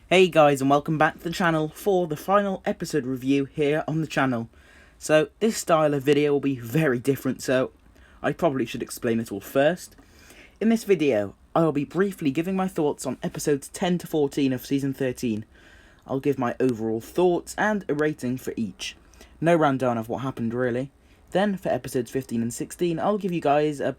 Hey guys, and welcome back to the channel for the final episode review here on the channel. So this style of video will be very different, so I probably should explain it all first. In this video, I will be briefly giving my thoughts on episodes 10 to 14 of season 13. I'll give my overall thoughts and a rating for each. No rundown of what happened really. Then for episodes 15 and 16, I'll give you guys a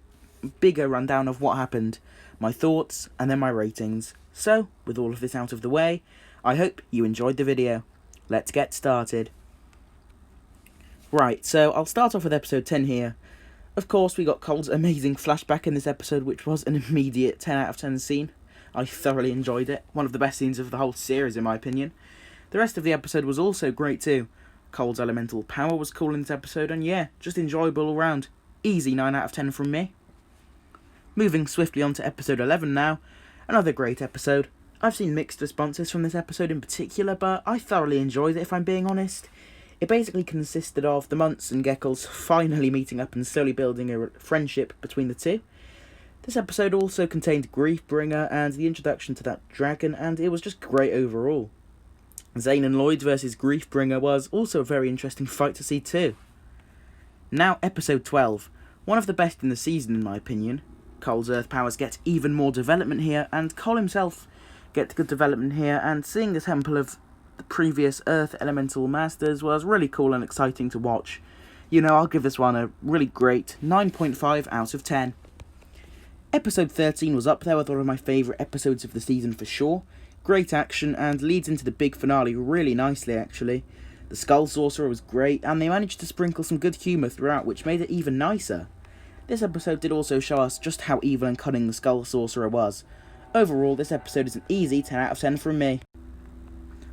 bigger rundown of what happened, my thoughts, and then my ratings. So, with all of this out of the way, I hope you enjoyed the video. Let's get started. Right, so I'll start off with episode 10 here. Of course, we got Cole's amazing flashback in this episode, which was an immediate 10 out of 10 scene. I thoroughly enjoyed it. One of the best scenes of the whole series, in my opinion. The rest of the episode was also great too. Cole's elemental power was cool in this episode, and yeah, just enjoyable all round. Easy 9 out of 10 from me. Moving swiftly on to episode 11 now. Another great episode. I've seen mixed responses from this episode in particular, but I thoroughly enjoyed it if I'm being honest. It basically consisted of the Months and Geckles finally meeting up and slowly building a friendship between the two. This episode also contained Griefbringer and the introduction to that dragon, and it was just great overall. Zane and Lloyd versus Griefbringer was also a very interesting fight to see too. Now episode 12, one of the best in the season in my opinion. Cole's Earth powers get even more development here, and Cole himself gets good development here, and seeing the temple of the previous Earth Elemental Masters was really cool and exciting to watch. You know, I'll give this one a really great 9.5 out of 10. Episode 13 was up there with one of my favourite episodes of the season for sure. Great action, and leads into the big finale really nicely actually. The Skull Sorcerer was great, and they managed to sprinkle some good humour throughout, which made it even nicer. This episode did also show us just how evil and cunning the Skull Sorcerer was. Overall, this episode is an easy 10 out of 10 from me.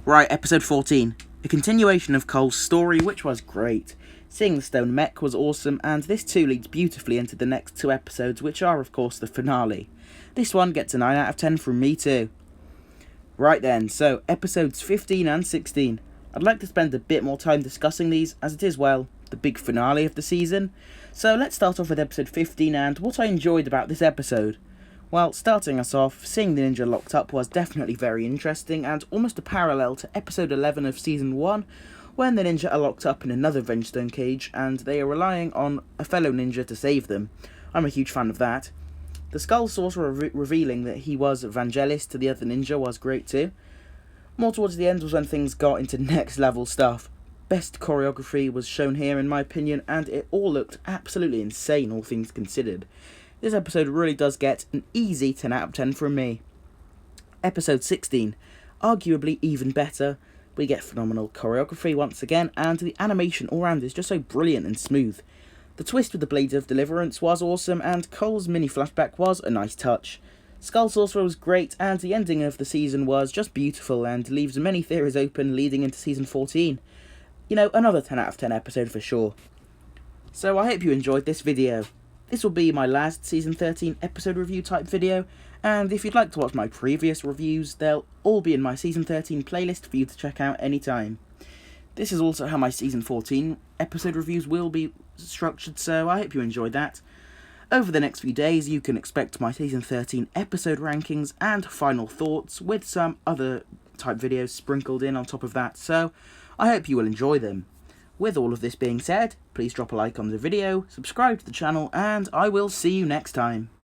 Right, episode 14. A continuation of Cole's story, which was great. Seeing the stone mech was awesome, and this too leads beautifully into the next two episodes, which are of course the finale. This one gets a 9 out of 10 from me too. Right then, so episodes 15 and 16. I'd like to spend a bit more time discussing these, as it is, well, the big finale of the season. So let's start off with episode 15 and what I enjoyed about this episode. Well, starting us off, seeing the ninja locked up was definitely very interesting, and almost a parallel to episode 11 of season 1, when the ninja are locked up in another Vengestone cage, and they are relying on a fellow ninja to save them. I'm a huge fan of that. The Skull Sorcerer revealing that he was Vangelis to the other ninja was great too. More towards the end was when things got into next level stuff. Best choreography was shown here in my opinion, and it all looked absolutely insane all things considered. This episode really does get an easy 10 out of 10 from me. Episode 16, arguably even better. We get phenomenal choreography once again, and the animation all round is just so brilliant and smooth. The twist with the Blades of Deliverance was awesome, and Cole's mini flashback was a nice touch. Skull Sorcerer was great, and the ending of the season was just beautiful and leaves many theories open leading into season 14. You know, another 10 out of 10 episode for sure. So I hope you enjoyed this video. This will be my last season 13 episode review type video, and if you'd like to watch my previous reviews, they'll all be in my season 13 playlist for you to check out anytime. This is also how my season 14 episode reviews will be structured, so I hope you enjoyed that. Over the next few days, you can expect my season 13 episode rankings and final thoughts with some other type videos sprinkled in on top of that, so I hope you will enjoy them. With all of this being said, please drop a like on the video, subscribe to the channel, and I will see you next time.